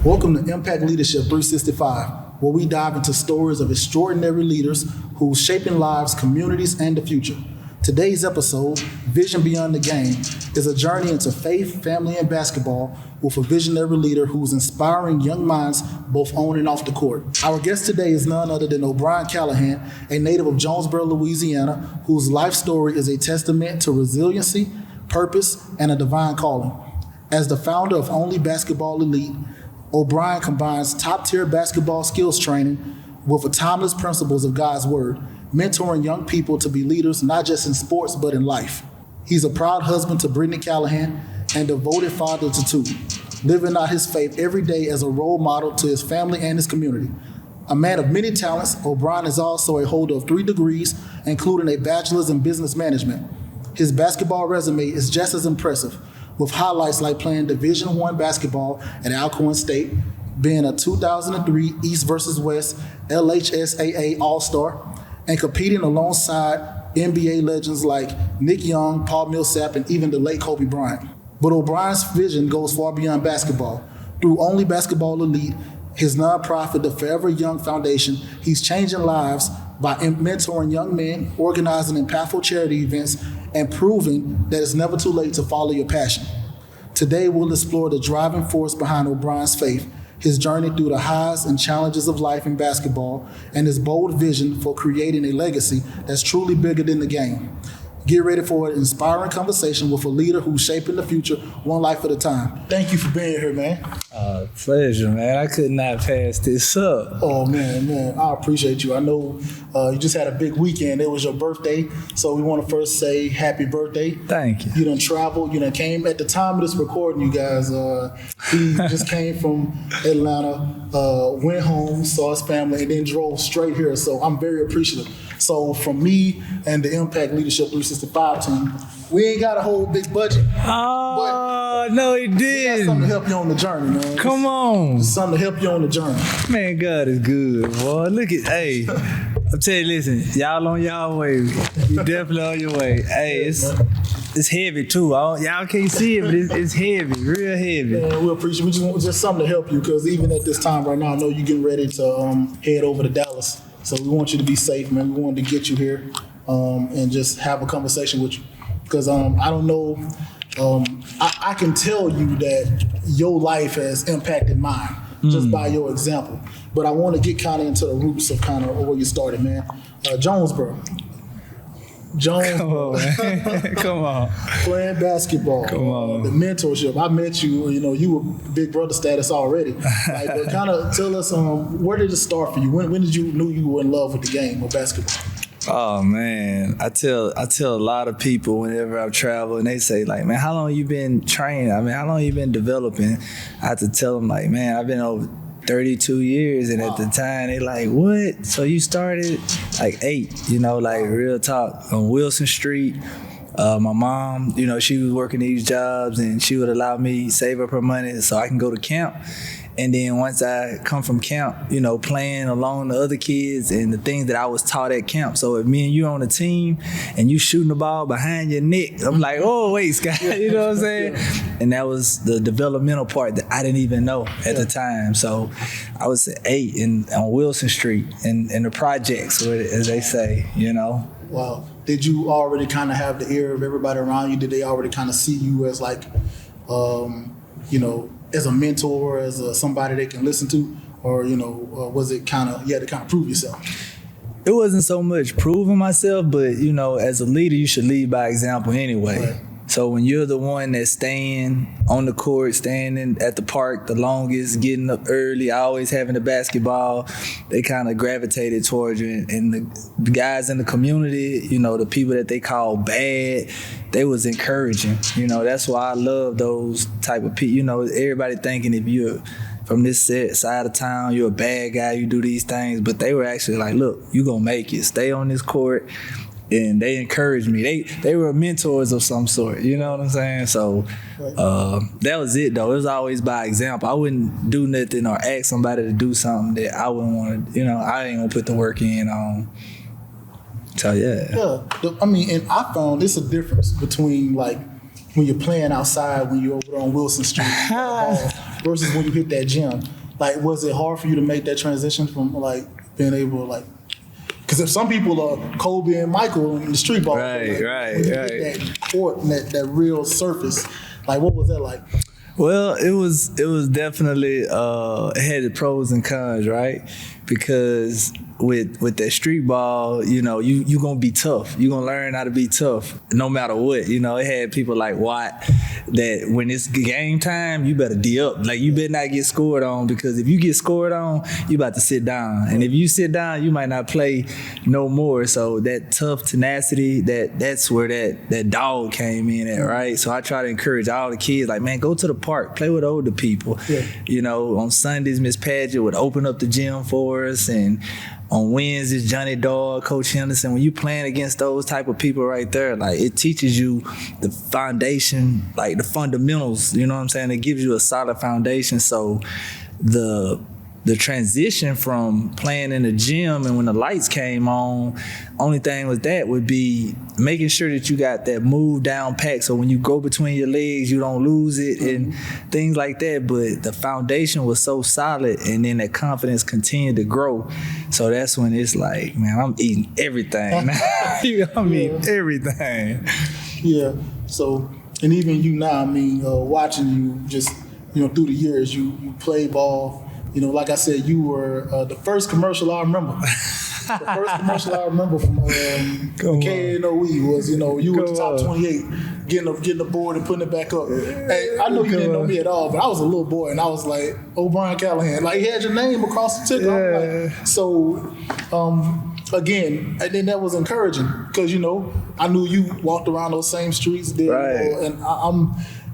Welcome to Impact Leadership 365, where we dive into stories of extraordinary leaders who are shaping lives, communities, and the future. Today's episode, Vision Beyond the Game, is a journey into faith, family, and basketball with a visionary leader who's inspiring young minds both on and off the court. Our guest today is none other than O'Brian Calahan, a native of Jonesboro, Louisiana, whose life story is a testament to resiliency, purpose, and a divine calling. As the founder of Only Basketball Elite, O'Brian combines top-tier basketball skills training with the timeless principles of God's Word, mentoring young people to be leaders not just in sports but in life. He's a proud husband to Brittany Calahan and devoted father to two, living out his faith every day as a role model to his family and his community. A man of many talents, O'Brian is also a holder of 3 degrees, including a bachelor's in business management. His basketball resume is just as impressive, with highlights like playing Division I basketball at Alcorn State, being a 2003 East vs. West LHSAA All-Star, and competing alongside NBA legends like Nick Young, Paul Millsap, and even the late Kobe Bryant. But O'Brien's vision goes far beyond basketball. Through Only Basketball Elite, his nonprofit, the Forever Young Foundation, he's changing lives by mentoring young men, organizing impactful charity events, and proving that it's never too late to follow your passion. Today, we'll explore the driving force behind O'Brien's faith, his journey through the highs and challenges of life in basketball, and his bold vision for creating a legacy that's truly bigger than the game. Get ready for an inspiring conversation with a leader who's shaping the future one life at a time. Thank you for being here, man. Pleasure, man. I could not pass this up. Oh, man, I appreciate you. I know you just had a big weekend. It was your birthday, so we want to first say happy birthday. Thank you. You done traveled. You done came at the time of this recording, you guys. He just came from Atlanta, went home, saw his family, and then drove straight here. So I'm very appreciative. So from me and the Impact Leadership 365 team, we ain't got a whole big budget. Oh, no, he did. We got something to help you on the journey, man. Come on. Something to help you on the journey. Man, God is good, boy. Look at, hey, I'm telling you, listen, y'all on y'all way. You definitely on your way. Hey, it's heavy too. Y'all can't see it, but it's heavy, real heavy. Yeah, we appreciate it. We just want just something to help you, because even at this time right now, I know you're getting ready to head over to Dallas. So we want you to be safe, man. We wanted to get you here and just have a conversation with you. Because I don't know, I can tell you that your life has impacted mine just by your example. But I want to get kind of into the roots of kind of where you started, man. Jonesboro. Come on, man. Come on. Playing basketball. Come on. The mentorship. I met you, you were big brother status already. But kind of tell us, where did it start for you? When did you knew you were in love with the game of basketball? Oh man, I tell a lot of people whenever I travel, and they say like, man, how long you been training? I mean, how long you been developing? I have to tell them like, man, I've been over 32 years, and at the time they like, what? So you started like 8, like real talk on Wilson Street. My mom, she was working these jobs, and she would allow me save up her money so I can go to camp. And then once I come from camp, playing along the other kids and the things that I was taught at camp. So if me and you on a team and you shooting the ball behind your neck, I'm like, oh, wait, Scott, you know what I'm saying? And that was the developmental part that I didn't even know at the time. So I was at 8 on Wilson Street in the projects, as they say, Wow. Did you already kind of have the ear of everybody around you? Did they already kind of see you as like, as a mentor, as somebody they can listen to? Or, was it kind of, you had to kind of prove yourself? It wasn't so much proving myself, but, as a leader, you should lead by example anyway. Right. So when you're the one that's staying on the court, staying at the park the longest, getting up early, always having the basketball, they kind of gravitated towards you. And the guys in the community, the people that they call bad, they was encouraging. That's why I love those type of people. Everybody thinking if you're from this side of town, you're a bad guy, you do these things. But they were actually like, look, you gonna make it. Stay on this court. And they encouraged me. They were mentors of some sort, you know what I'm saying? So that was it, though. It was always by example. I wouldn't do nothing or ask somebody to do something that I wouldn't want to, I ain't going to put the work in on. So, yeah. Yeah. And I found it's a difference between, like, when you're playing outside, when you're over on Wilson Street, versus when you hit that gym? Like, was it hard for you to make that transition from like being able to like? Because if some people are Kobe and Michael in the street ball, right. Hit that court and that real surface. Like, what was that like? Well, it was definitely it had the pros and cons, right? Because with that street ball, you know, you gonna be tough. You gonna learn how to be tough no matter what. You know, it had people like Watt that when it's game time, you better D up. Like, you better not get scored on, because if you get scored on, you about to sit down. And if you sit down, you might not play no more. So that tough tenacity, that's where that dog came in at, right? So I try to encourage all the kids, like, man, go to the park, play with older people. Yeah. You know, on Sundays, Miss Padgett would open up the gym for us, and on Wednesdays, Johnny Dawg, Coach Henderson, when you playing against those type of people right there, like, it teaches you the foundation, like the fundamentals, you know what I'm saying? It gives you a solid foundation. So the transition from playing in the gym and when the lights came on, only thing with that would be making sure that you got that move down pack, so when you go between your legs, you don't lose it and things like that. But the foundation was so solid, and then that confidence continued to grow. So that's when it's like, man, I'm eating everything. I'm eating everything. Yeah. So, and even you now, I mean, watching you just, you know, through the years, you play ball. You know, like I said, you were the first commercial I remember. The first commercial I remember from KNOE was, you know, you were the top 28, getting the board and putting it back up. Hey, I know you didn't know me at all, but I was a little boy, and I was like, O'Brian Calahan. Like, he had your name across the ticket. Yeah. Like, so, again, and then that was encouraging, because, you know, I knew you walked around those same streets there, right. You know, and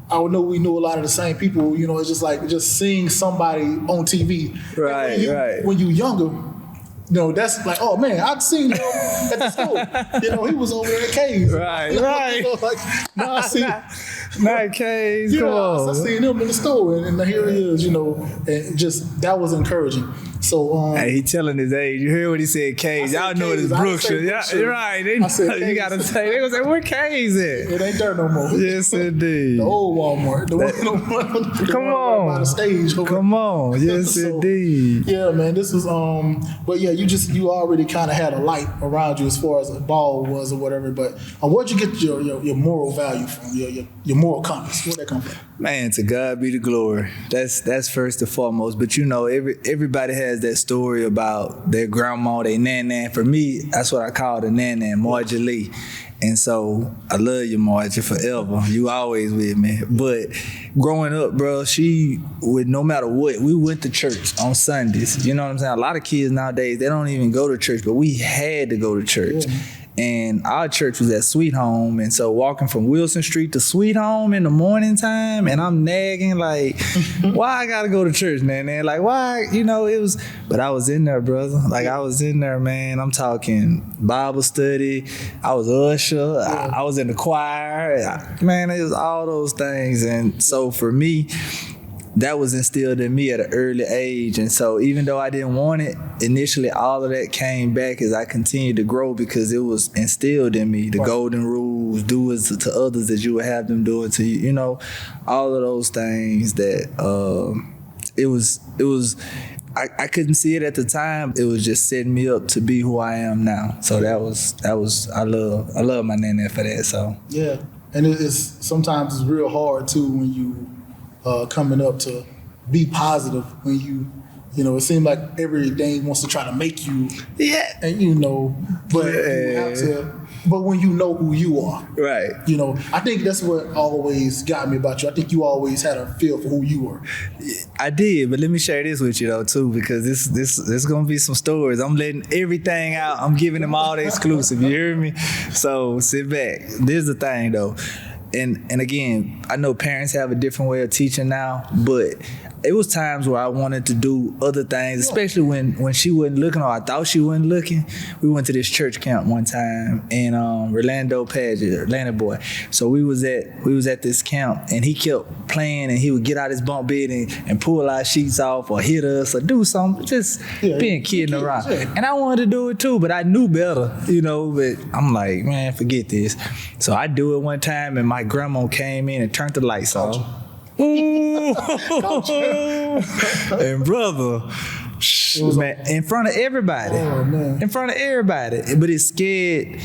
I would know we knew a lot of the same people. You know, it's just like seeing somebody on TV. Right. When you younger, you know, that's like, oh man, I'd seen him at the school. You know, he was over there at K's. Right. You know, like, now I see. Not K's. You know, I seen him in the store, and here he is. You know, and just that was encouraging. So, hey, he telling his age. You hear what he said, K's. Y'all know it is Brookshire. Yeah, right. You gotta say. They gonna say, where K's at? It ain't there no more. Yes, indeed. The old Walmart. Come on. By the stage. Come on. Yes, so, indeed. Yeah, man. This was but yeah, you already kind of had a light around you as far as the ball was or whatever. But where'd you get your moral value from? Your moral compass. Where'd that come from? Man, to God be the glory. That's first and foremost. But you know, everybody has that story about their grandma, their nan. For me, that's what I call the nan, Margie Lee. And so I love you, Margie, forever. You always with me. But growing up, bro, she would, no matter what, we went to church on Sundays. You know what I'm saying? A lot of kids nowadays, they don't even go to church, but we had to go to church. Yeah. And our church was at Sweet Home, and so walking from Wilson Street to Sweet Home in the morning time, and I'm nagging like, why I gotta go to church, man? Like, why? You know, it was, but I was in there, brother. Like, I was in there, man. I'm talking Bible study. I was usher. I was in the choir. Man, it was all those things. And so for me, that was instilled in me at an early age. And so even though I didn't want it, initially all of that came back as I continued to grow, because it was instilled in me. The golden rules, do it to others as you would have them do it to you. You know, all of those things that it was I couldn't see it at the time. It was just setting me up to be who I am now. So that was I love my nana for that. So yeah. And it's sometimes it's real hard too when you coming up to be positive, when you know, it seems like everything wants to try to make you, and you know, but you have to. But when you know who you are, right? You know, I think that's what always got me about you. I think you always had a feel for who you were. I did, but let me share this with you though too, because this gonna be some stories. I'm letting everything out. I'm giving them all the exclusive. You hear me? So sit back. This is the thing though. And again, I know parents have a different way of teaching now, but it was times where I wanted to do other things, especially when she wasn't looking, or I thought she wasn't looking. We went to this church camp one time, and Orlando boy. So we was at this camp, and he kept playing, and he would get out his bunk bed and pull our sheets off or hit us or do something, just being kidding around. Yeah. And I wanted to do it too, but I knew better, you know, but I'm like, man, forget this. So I do it one time, and my grandma came in and turned the lights off. Ooh. And brother, man, in front of everybody. Oh, man. In front of everybody. But it scared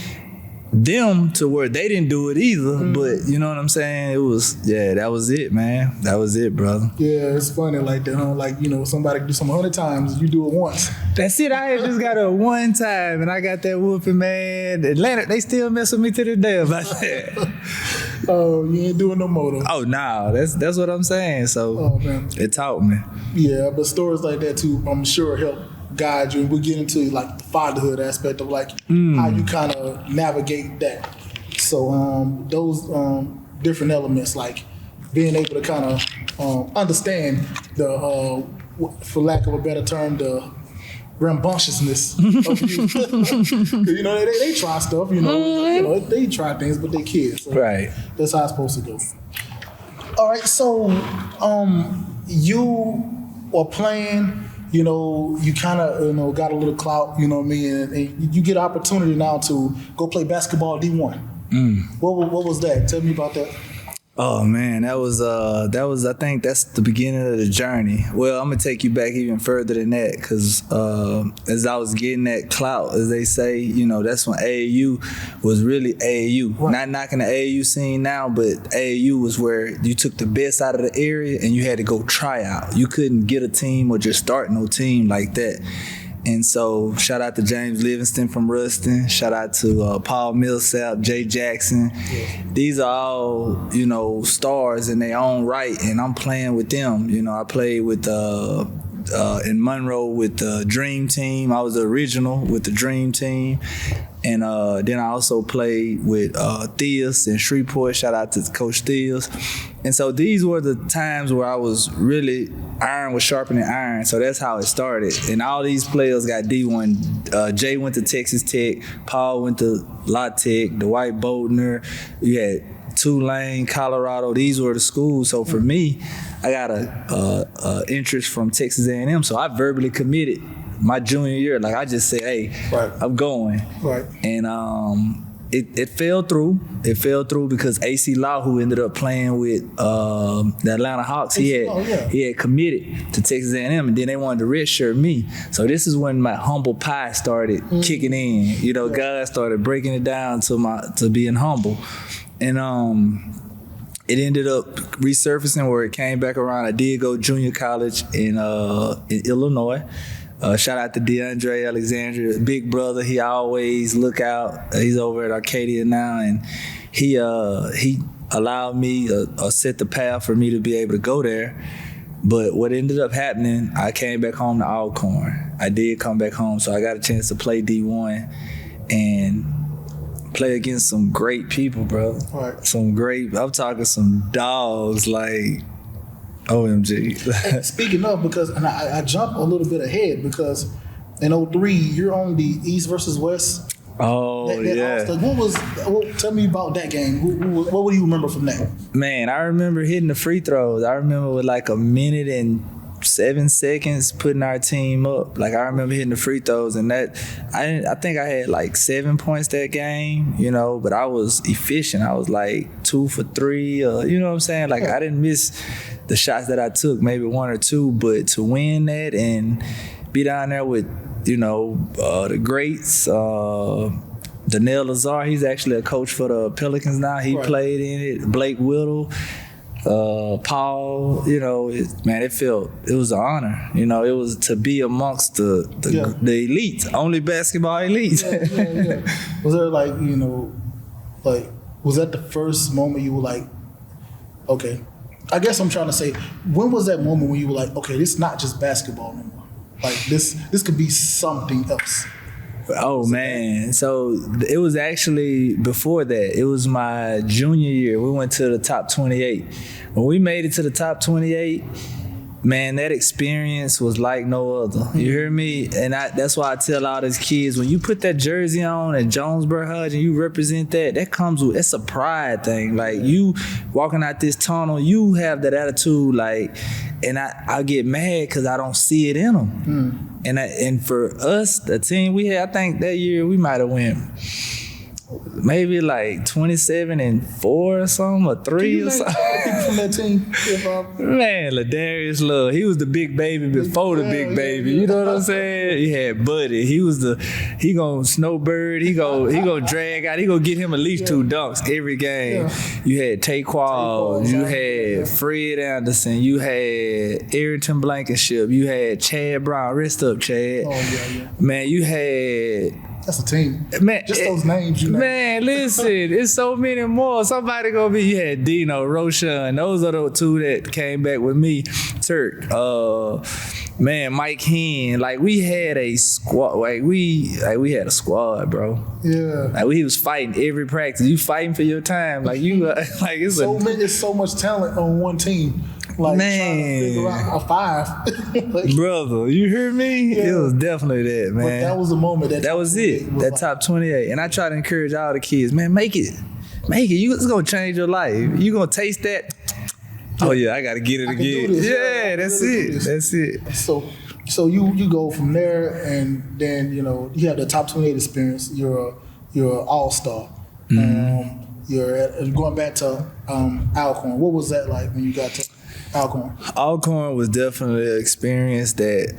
them to where they didn't do it either. But you know what I'm saying? It was, that was it, man. That was it, brother. Yeah, it's funny like that. Like, somebody do something 100 times, you do it once. That's it. I just got it one time, and I got that whooping, man. Atlanta, they still mess with me to the day about that. Oh, you ain't doing no more though. Oh, no, that's what I'm saying. So man. It taught me. Yeah, but stories like that too, I'm sure help guide you. And we'll get into like the fatherhood aspect of like how you kind of navigate that. So those different elements, like being able to kind of understand the, for lack of a better term, the rambunctiousness of you. 'Cause, they try stuff, they try things, but they kids. So Right. That's how it's supposed to go. All right, so you are playing, you kind of, got a little clout, you know what I mean? And you get an opportunity now to go play basketball D1. What was that? Tell me about that. Oh man, that was I think that's the beginning of the journey. Well, I'm gonna take you back even further than that, because as I was getting that clout, as they say, that's when AAU was really AAU. Right. Not knocking the AAU scene now, but AAU was where you took the best out of the area and you had to go try out. You couldn't get a team or just start no team like that. And so, shout out to James Livingston from Ruston. Shout out to Paul Millsap, Jay Jackson. Yeah. These are all, stars in their own right, and I'm playing with them. I played with in Monroe with the Dream Team. I was the original with the Dream Team. And then I also played with Theus in Shreveport. Shout out to Coach Theus. And so these were the times where I was really, iron was sharpening iron. So that's how it started. And all these players got D1. Jay went to Texas Tech. Paul went to La Tech. Dwight Bodner. You had Tulane, Colorado. These were the schools. So for me, I got a interest from Texas A&M. So I verbally committed my junior year. Like I just said, hey, right. I'm going. Right. And it fell through. It fell through because AC Law, who ended up playing with the Atlanta Hawks, he had committed to Texas A&M, and then they wanted to redshirt me. So this is when my humble pie started kicking in. God started breaking it down to being humble. And it ended up resurfacing where it came back around. I did go junior college in Illinois. Shout out to DeAndre Alexander, big brother. He always look out. He's over at Arcadia now, and he allowed me set the path for me to be able to go there. But what ended up happening, I came back home to Alcorn. I did come back home, so I got a chance to play D1 and play against some great people, bro. Right. I'm talking some dogs like OMG. Speaking of, because I jumped a little bit ahead because in 03 you're on the East versus West. Oh, yeah. Tell me about that game. What do you remember from that? Man, I remember hitting the free throws. I remember with like a minute and 7 seconds putting our team up. Like I remember hitting the free throws, and that I think I had like 7 points that game, but I was efficient. I was like 2 for 3, you know what I'm saying? Like I didn't miss the shots that I took, maybe 1 or 2, but to win that and be down there with, the greats, Daniel Lazar, he's actually a coach for the Pelicans now. He played in it. Blake Whittle, Paul, it was an honor. It was to be amongst the elite, only basketball elite. Yeah. Was there was that the first moment you were like, okay, I guess I'm trying to say, when was that moment when you were like, okay, this is not just basketball anymore. Like this could be something else. Oh man, so it was actually before that. It was my junior year. We went to the top 28. When we made it to the top 28, man, that experience was like no other. You hear me? And that's why I tell all these kids, when you put that jersey on at Jonesboro Hudge and you represent that comes with, it's a pride thing. Like you walking out this tunnel, you have that attitude, like, and I get mad because I don't see it in them. And for us, the team we had, I think that year we might have went maybe like 27-4 or something, or 3 or something. People from that team. Man, Ladarius Love, he was the big baby before the big baby. You know what I'm saying? He had Buddy. He gonna snowbird. He gonna drag out. He gonna get him at least 2 dunks every game. You had Taquall. You had Fred Anderson. You had Ayrton Blankenship. You had Chad Brown. Rest up, Chad. Man, you had. That's a team. Man, just those names, you know. Man, listen, it's so many more. Somebody gonna be. You had Dino, Roshan. Those are the 2 that came back with me. Turk, man, Mike Hen. Like we had a squad. Like we had a squad, bro. Yeah. Like we was fighting every practice. You fighting for your time. Like you, like it's it's so much talent on one team. Like trying to figure out a 5. Like, brother, you hear me? Yeah. It was definitely that, man. But that was a moment. That was it. That top 28. And I try to encourage all the kids, man, make it. It's gonna change your life. You gonna taste that. Oh yeah, I gotta get it again. Yeah, that's it. So you go from there, and then you have the top 28 experience. You're an all-star. You're going back to Alcorn. What was that like when you got to Alcorn? Alcorn was definitely an experience that,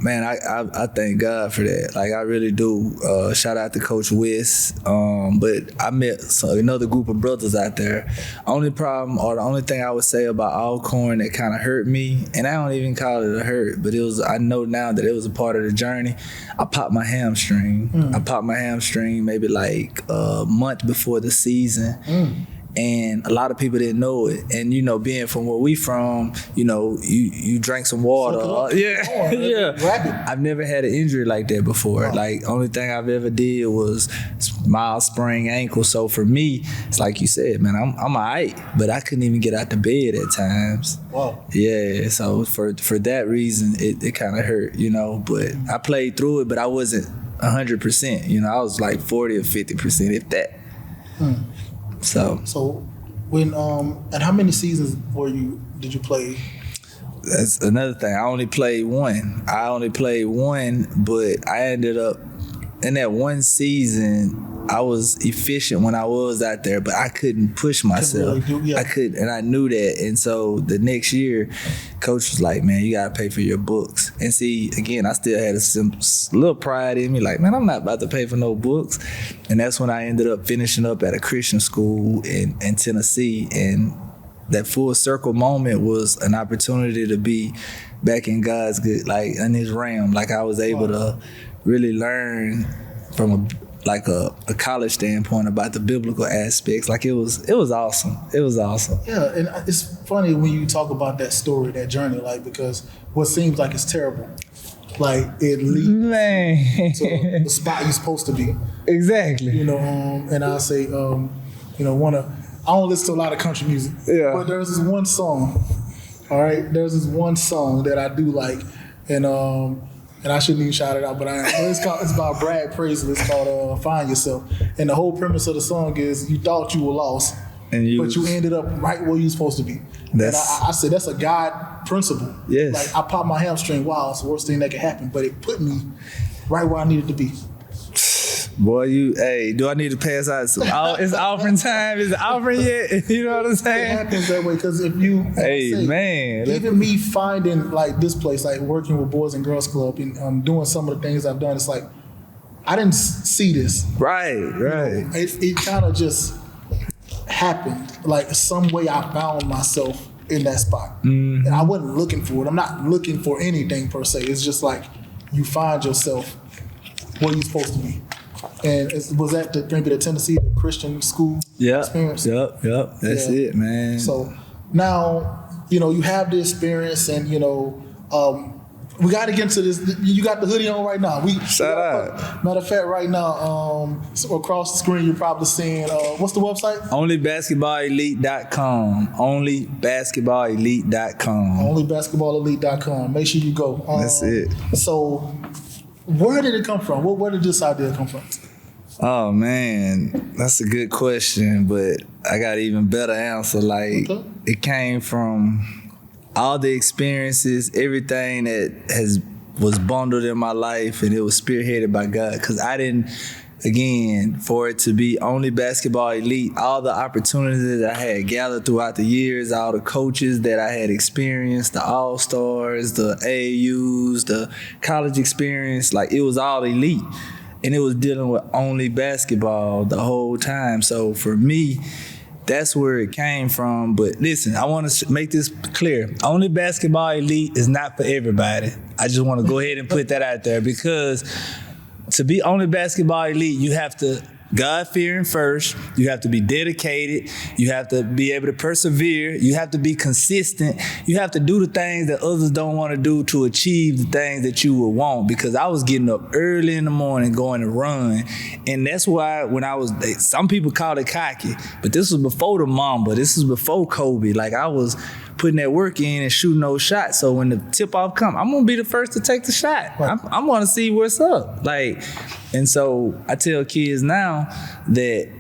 man, I thank God for that. Like, I really do. Shout out to Coach West. But I met another group of brothers out there. Only problem, or the only thing I would say about Alcorn that kind of hurt me, and I don't even call it a hurt, but I know now that it was a part of the journey. I popped my hamstring. I popped my hamstring maybe like a month before the season. And a lot of people didn't know it. And, being from where we from, you drank some water. Yeah. I've never had an injury like that before. Wow. Like, only thing I've ever did was mild sprained ankle. So for me, it's like you said, man, I'm all right. But I couldn't even get out the bed at times. Wow. Yeah, so for that reason, it kind of hurt, But I played through it, but I wasn't 100%. I was like 40 or 50%, if that. So when and how many seasons did you play? That's another thing. I only played one, but I ended up in that one season. I was efficient when I was out there, but I couldn't push myself. I couldn't, and I knew that. And so the next year, coach was like, man, you got to pay for your books. And see, again, I still had a little pride in me, like, man, I'm not about to pay for no books. And that's when I ended up finishing up at a Christian school in Tennessee. And that full circle moment was an opportunity to be back in God's good, like in his realm. Like I was able to really learn from a college standpoint about the biblical aspects. Like it was awesome. It was awesome. Yeah, and it's funny when you talk about that story, that journey, like, because what seems like it's terrible, like it leads to the spot you're supposed to be. Exactly. And I say, I don't listen to a lot of country music. Yeah. But there's this one song. All right, there's this one song that I do like, and I shouldn't even shout it out, but it's about Brad Paisley. It's called "Find Yourself," and the whole premise of the song is you thought you were lost, but you ended up right where you're supposed to be. And I said that's a God principle. Yes. Like I popped my hamstring. Wow, it's the worst thing that could happen, but it put me right where I needed to be. Boy, do I need to pass out some? It's offering time. Is it offering yet? You know what I'm saying? It happens that way because if you, even me finding like this place, like working with Boys and Girls Club and doing some of the things I've done, it's like I didn't see this. Right. It kind of just happened. Like some way I found myself in that spot, and I wasn't looking for it. I'm not looking for anything per se. It's just like you find yourself where you're supposed to be. And was that maybe the Tennessee Christian school experience? Yep. That's it, man. So now, you have the experience and, we got to get into this. You got the hoodie on right now. Shout out. Matter of fact, right now, across the screen, you're probably seeing, what's the website? OnlyBasketballElite.com. OnlyBasketballElite.com. OnlyBasketballElite.com. Make sure you go. That's it. So where did it come from? Where did this idea come from? Oh, man, that's a good question, but I got an even better answer. Like, It came from all the experiences, everything that was bundled in my life, and it was spearheaded by God. Because again, for it to be only basketball elite, all the opportunities that I had gathered throughout the years, all the coaches that I had experienced, the All-Stars, the AAUs, the college experience, like it was all elite. And it was dealing with only basketball the whole time. So for me, that's where it came from. But listen, I want to make this clear. Only basketball elite is not for everybody. I just want to go ahead and put that out there, because to be only basketball elite, you have to God-fearing first. You have to be dedicated. You have to be able to persevere. You have to be consistent. You have to do the things that others don't want to do to achieve the things that you would want. Because I was getting up early in the morning going to run. And that's why when I was, some people call it cocky, but this was before the Mamba. This was before Kobe. Like I was putting that work in and shooting those shots. So when the tip-off come, I'm going to be the first to take the shot. Right. I'm going to see what's up. Like, and so I tell kids now that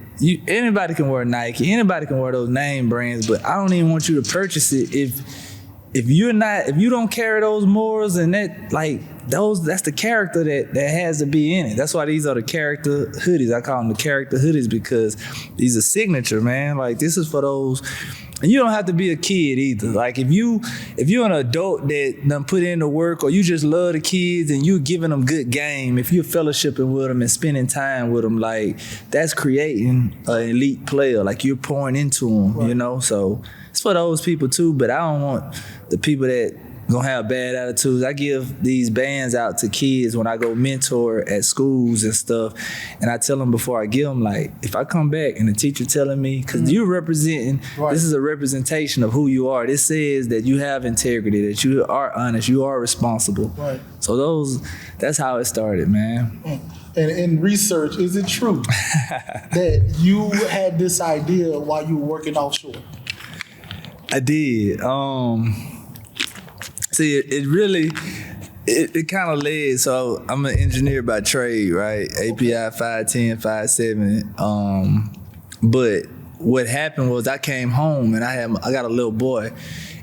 anybody can wear Nike, anybody can wear those name brands, but I don't even want you to purchase it if you don't carry those morals and that, like, that's the character that has to be in it. That's why these are the character hoodies. I call them the character hoodies, because these are signature, man. Like, this is for those. And you don't have to be a kid either. Like if you're an adult that done put in the work, or you just love the kids and you giving them good game, if you're fellowshipping with them and spending time with them, like that's creating an elite player. Like you're pouring into them, right. You know? So it's for those people too, but I don't want the people that gonna have bad attitudes. I give these bands out to kids when I go mentor at schools and stuff, and I tell them before I give them, like, if I come back and the teacher telling me, because you're representing, right. This is a representation of who you are. This says that you have integrity, that you are honest, you are responsible. Right. So that's how it started, man. And in research, is it true that you had this idea while you were working offshore? I did. See, it really kind of led. So I'm an engineer by trade, right? API 510, 5.7. But what happened was I came home and I got a little boy,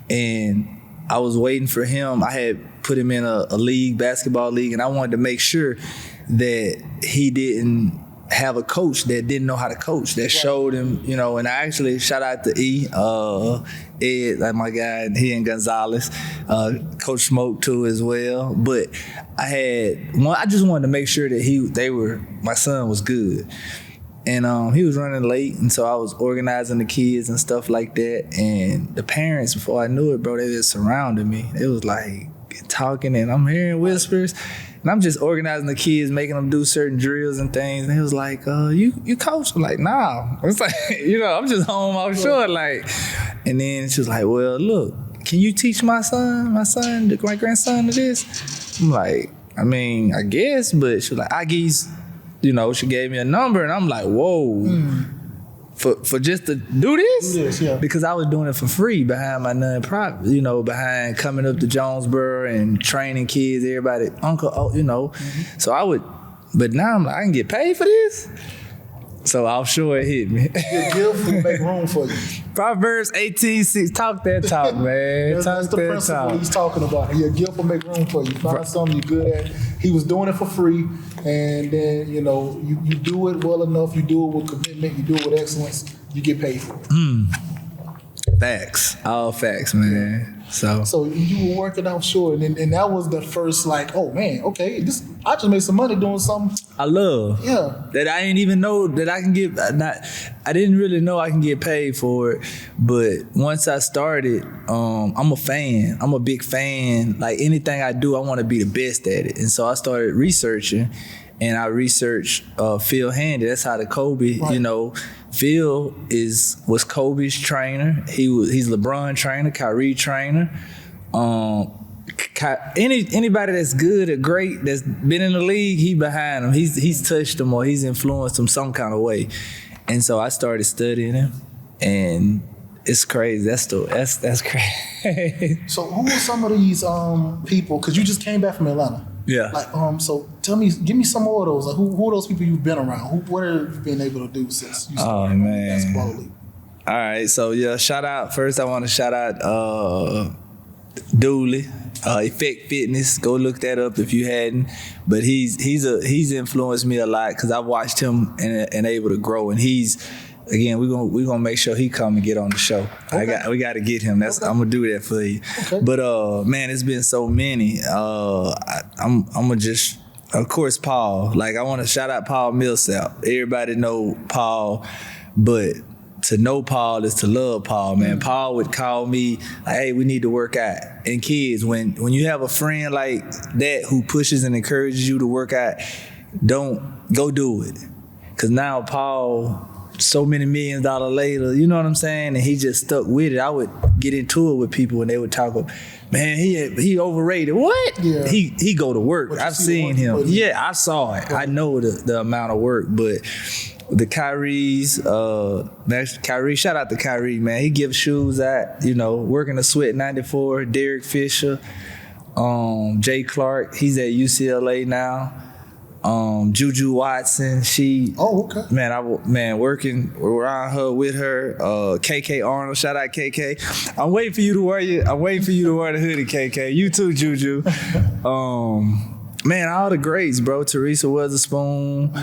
and I was waiting for him. I had put him in a league, basketball league, and I wanted to make sure that he didn't have a coach that didn't know how to coach, that showed him, you know. And I actually shout out to Ed, like my guy, he and Gonzalez, Coach Smoke too as well. But I just wanted to make sure that my son was good. And he was running late, and so I was organizing the kids and stuff like that. And the parents, before I knew it, bro, they just surrounded me. It was like talking, and I'm hearing whispers. And I'm just organizing the kids, making them do certain drills and things. And he was like, you coach? I'm like, nah. It's like, I'm just home offshore. Like, and then she was like, well, look, can you teach my grandson to this? I'm like, I mean, I guess, but she was like, I guess, she gave me a number, and I'm like, whoa. For just to do this? Yeah. Because I was doing it for free behind my nonprofit, behind coming up to Jonesboro and training kids, everybody, uncle, Mm-hmm. So I would, but now I'm like, I can get paid for this? So offshore it hit me. Your gift will make room for you. Proverbs 18:6, talk that talk, man. That's the principle he's talking about. Your gift will make room for you. Find something you're good at. He was doing it for free, and then, you do it well enough, you do it with commitment, you do it with excellence, you get paid for it. Facts. All facts, man. So you were working offshore, and that was the first, like, oh man, okay, I just made some money doing something I love. Yeah. That I didn't even know that I can get. I didn't really know I can get paid for it, but once I started, I'm a fan. I'm a big fan. Like anything I do, I want to be the best at it, and so I started researching. And I researched Phil Handy. That's how the Kobe, right. Phil was Kobe's trainer. He's LeBron trainer, Kyrie trainer. Anybody that's good or great that's been in the league, he behind him. He's touched them or he's influenced them some kind of way. And so I started studying him, and it's crazy. That's crazy. So who are some of these people? Because you just came back from Atlanta. Yeah. Like, so give me some more of those. Like, who are those people you've been around? What have you been able to do since you started basketball league? All right. So, yeah, first I want to shout out Dooley. Effect Fitness. Go look that up if you hadn't. But he's influenced me a lot because I've watched him and able to grow. And again, we're gonna make sure he come and get on the show. Okay. We got to get him. I'm gonna do that for you. Okay. But man, it's been so many. I'm gonna just, of course, Paul. Like, I want to shout out Paul Millsap. Everybody know Paul, but to know Paul is to love Paul, man. Paul would call me, like, hey, we need to work out. And kids, when you have a friend like that who pushes and encourages you to work out, don't go do it. Because now Paul, so many $1 million later, you know what I'm saying? And he just stuck with it. I would get into it with people and they would talk about, man, he overrated. What? Yeah. He go to work. I've seen him. Yeah, I saw it. I know the amount of work, but the Kyrie's, Kyrie, shout out to Kyrie, man. He gives shoes out, working the Sweat 94, Derek Fisher, Jay Clark, he's at UCLA now. Juju Watson, working around her with her. KK Arnold, shout out KK. I'm waiting for you to wear the hoodie, KK. You too, Juju. Man, all the greats, bro. Teresa Witherspoon.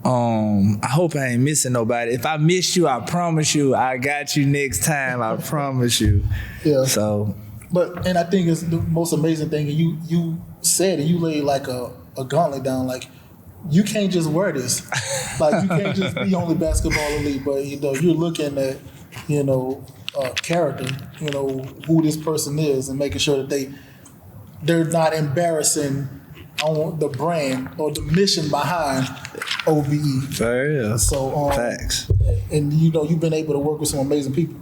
I hope I ain't missing nobody. If I missed you, I promise you, I got you next time. I promise you. Yeah. So, and I think it's the most amazing thing. You said it. You laid like a gauntlet down. Like, you can't just wear this. Like, you can't just be only basketball elite. But you're looking at character. Who this person is, and making sure that they're not embarrassing on the brand or the mission behind OBE. Fair, yeah. So facts. And you've been able to work with some amazing people.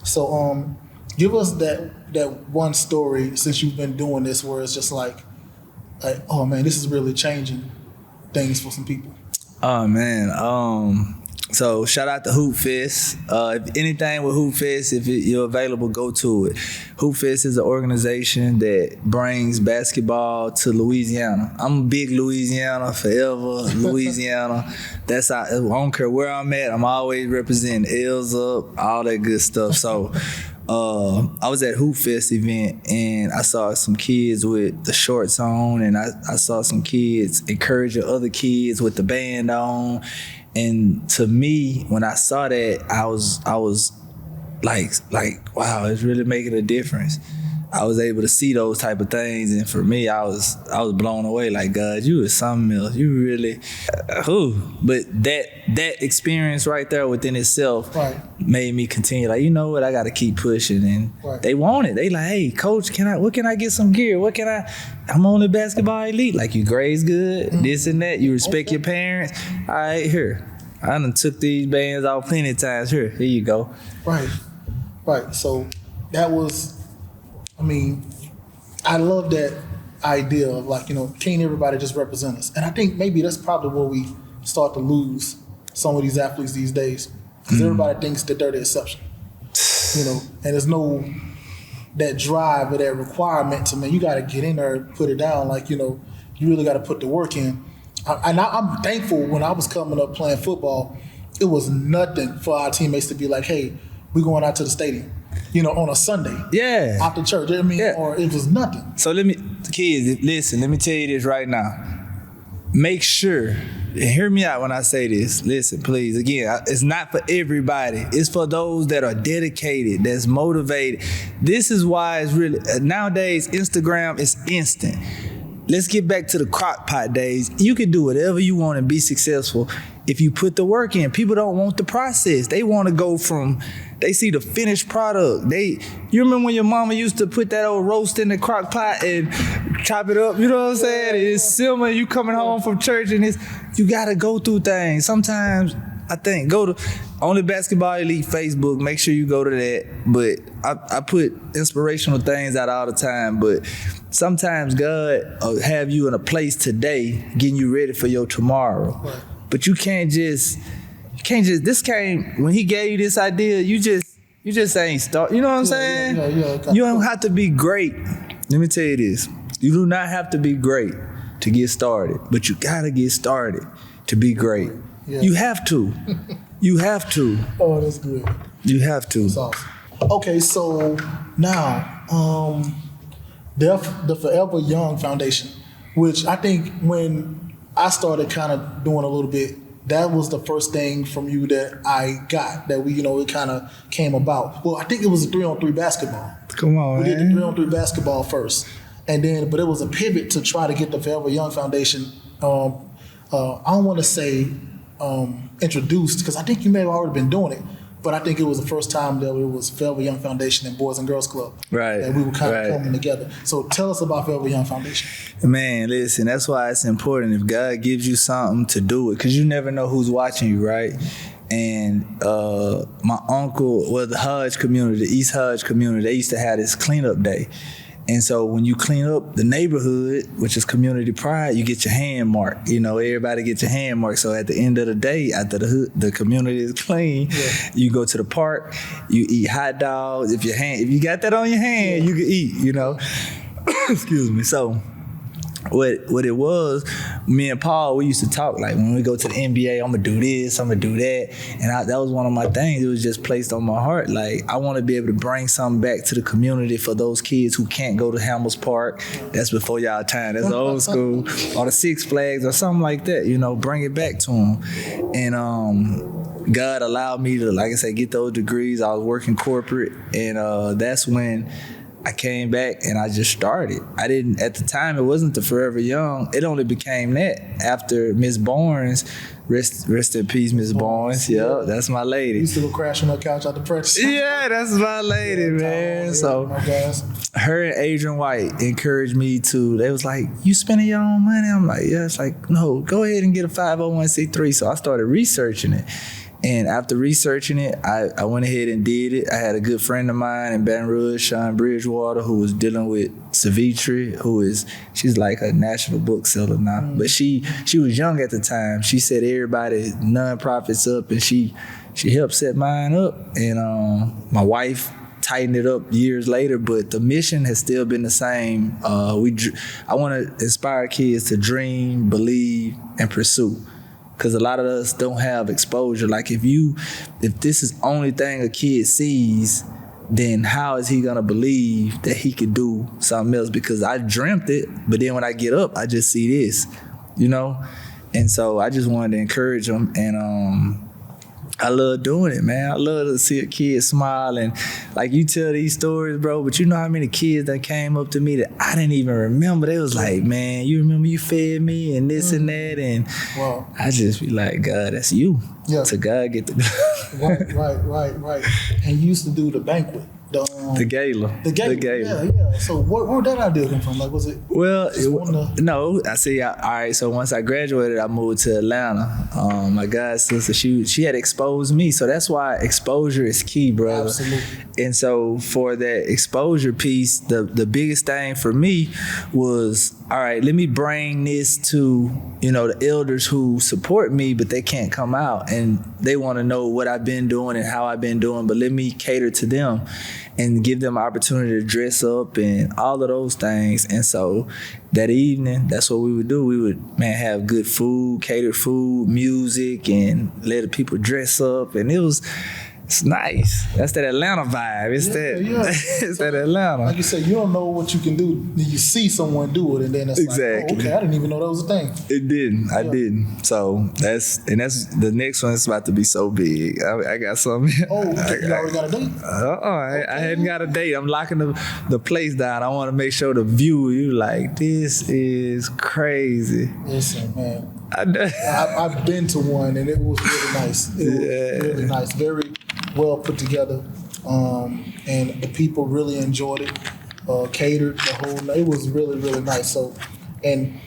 So give us that one story since you've been doing this where it's just like, oh man, this is really changing things for some people. Oh man. So shout out to Hoop Fest. If anything with Hoop Fest, if you're available, go to it. Hoop Fest is an organization that brings basketball to Louisiana. I'm a big Louisiana forever. Louisiana. That's how, I don't care where I'm at. I'm always representing L's up, all that good stuff. So I was at Hoop Fest event and I saw some kids with the shorts on, and I saw some kids encouraging other kids with the band on. And to me, when I saw that, I was like, wow, it's really making a difference. I was able to see those type of things, and for me, I was blown away. Like, God, you was something else. You really, But that experience right there within itself made me continue. Like, you know what? I got to keep pushing, and they want it. They like, hey, coach, what can I get some gear? I'm on the basketball elite. Like, you grades good, this and that. You respect your parents. All right, here. I done took these bands off plenty of times. Here you go. Right. So that was. I love that idea of can't everybody just represent us? And I think maybe that's probably where we start to lose some of these athletes these days, because everybody thinks that they're the exception, and there's no that drive or that requirement to, man, you got to get in there and put it down. You really got to put the work in. I'm thankful when I was coming up playing football, it was nothing for our teammates to be like, hey, we're going out to the stadium. On a Sunday. Yeah. After church. Or it was nothing. So kids, listen, let me tell you this right now. Make sure, hear me out when I say this. Listen, please. Again, it's not for everybody. It's for those that are dedicated, that's motivated. This is why it's really, nowadays, Instagram is instant. Let's get back to the crock pot days. You can do whatever you want and be successful if you put the work in. People don't want the process. They want to go they see the finished product. You remember when your mama used to put that old roast in the crock pot and chop it up? You know what I'm saying? It's simmer. You coming home from church and you got to go through things. Sometimes, I think, go to Only Basketball Elite Facebook. Make sure you go to that. But I put inspirational things out all the time. But sometimes God will have you in a place today getting you ready for your tomorrow. Right. But you can't just, when he gave you this idea, you just ain't start. You know what I'm saying? Yeah. You don't have to be great. Let me tell you this. You do not have to be great to get started, but you got to get started to be great. Yeah. You have to. You have to. Oh, that's good. You have to. That's awesome. Okay, so now, the Forever Young Foundation, which I think when I started kind of doing a little bit, that was the first thing from you that I got that it kind of came about. Well, I think it was a 3-on-3 basketball. Come on, we man. did the 3-on-3 basketball first, and then but it was a pivot to try to get the Forever Young Foundation. I don't want to say introduced because I think you may have already been doing it. But I think it was the first time that it was Forever Young Foundation and Boys and Girls Club. Right. And we were kind of coming together. So tell us about Forever Young Foundation. Man, listen, that's why it's important. If God gives you something, to do it. Because you never know who's watching you, right? And my uncle, the Hodge community, the East Hodge community, they used to have this cleanup day. And so when you clean up the neighborhood, which is community pride, you get your hand marked. Everybody gets your hand marked. So at the end of the day, after the community is clean, you go to the park, you eat hot dogs. If you got that on your hand, you can eat, Excuse me. So what it was, me and Paul, we used to talk like when we go to the NBA, I'm gonna do this, I'm gonna do that, and that was one of my things. It was just placed on my heart. Like I want to be able to bring something back to the community for those kids who can't go to Hamels Park. That's before y'all time. That's old school, or the Six Flags or something like that. Bring it back to them. And God allowed me to, like I said, get those degrees. I was working corporate, and that's when I came back and I just started. I didn't, at the time, it wasn't the Forever Young. It only became that after Miss Barnes, rest in peace, Miss Barnes. Yeah, that's my lady. You used to go crash on her couch out the practice. Yeah, that's my lady, man. So her and Adrian White encouraged me to, they was like, you spending your own money? I'm like, yeah. It's like, no, go ahead and get a 501c3. So I started researching it. And after researching it, I went ahead and did it. I had a good friend of mine in Baton Rouge, Sean Bridgewater, who was dealing with Savitri, she's like a national bookseller now. Mm. But she was young at the time. She set everybody nonprofits up, and she helped set mine up. And my wife tightened it up years later, but the mission has still been the same. I want to inspire kids to dream, believe, and pursue. Because a lot of us don't have exposure. Like if this is the only thing a kid sees, then how is he gonna believe that he could do something else? Because I dreamt it, but then when I get up, I just see this, And so I just wanted to encourage them, and I love doing it, man. I love to see a kid smile, and like you tell these stories, bro, but you know how many kids that came up to me that I didn't even remember. They was like, man, you remember you fed me and this and that, and I just be like, God, that's you. Yeah. To God get the Right. And you used to do the banquet. The gala. Yeah. So where did that idea come from? Like, was it? Well, no. I see. All right. So once I graduated, I moved to Atlanta. My god sister, she had exposed me. So that's why exposure is key, brother. Absolutely. And so for that exposure piece, the biggest thing for me was, all right, let me bring this to, the elders who support me, but they can't come out and they want to know what I've been doing and how I've been doing, but let me cater to them and give them an opportunity to dress up and all of those things. And so that evening, that's what we would do. We would, have good food, catered food, music, and let the people dress up. And it's nice. That's that Atlanta vibe. It's that Atlanta. Like you said, you don't know what you can do. You see someone do it, and then it's exactly. Like, okay, I didn't even know that was a thing. It didn't. Yeah. I didn't. So that's the next one is about to be so big. I got something. Oh, you already got a date? I hadn't got a date. I'm locking the place down. I want to make sure the viewer, you like, this is crazy. Listen, man. I've been to one, and it was really nice. It was really nice. Very well put together, and the people really enjoyed it. Catered the whole. It was really, really nice. So, and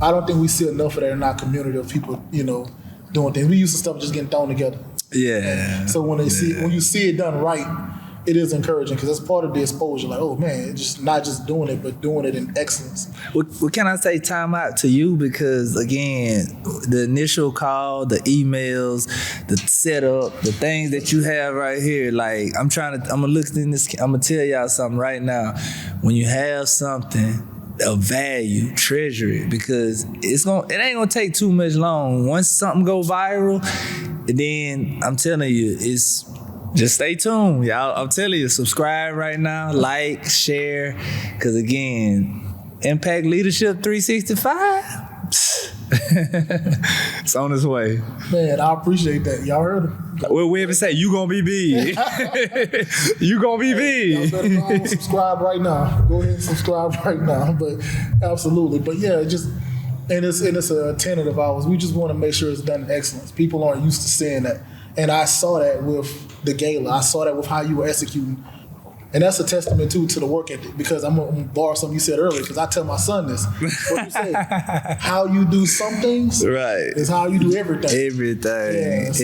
I don't think we see enough of that in our community of people, doing things. We used to stuff just getting thrown together. Yeah. So when you see it done right, it is encouraging because that's part of the exposure. Like, oh man, it's just not just doing it, but doing it in excellence. What can I say? Time out to you, because again, the initial call, the emails, the setup, the things that you have right here. Like I'm gonna look in this. I'm gonna tell y'all something right now. When you have something of value, treasure it, because it ain't gonna take too much long. Once something go viral, then I'm telling you, Just stay tuned, y'all. I'm telling you, subscribe right now, like, share, because again, Impact Leadership 365, it's on its way. Man, I appreciate that. Y'all heard him. What we ever say? You gonna be big. You gonna be big. Y'all better go and subscribe right now. Go ahead and subscribe right now. But absolutely. But yeah, it's a tenet of ours. We just want to make sure it's done in excellence. People aren't used to seeing that. And I saw that with the gala. I saw that with how you were executing. And that's a testament, too, to the work ethic. Because I'm going to borrow something you said earlier, because I tell my son this. What you say? How you do some things is how you do everything. Everything.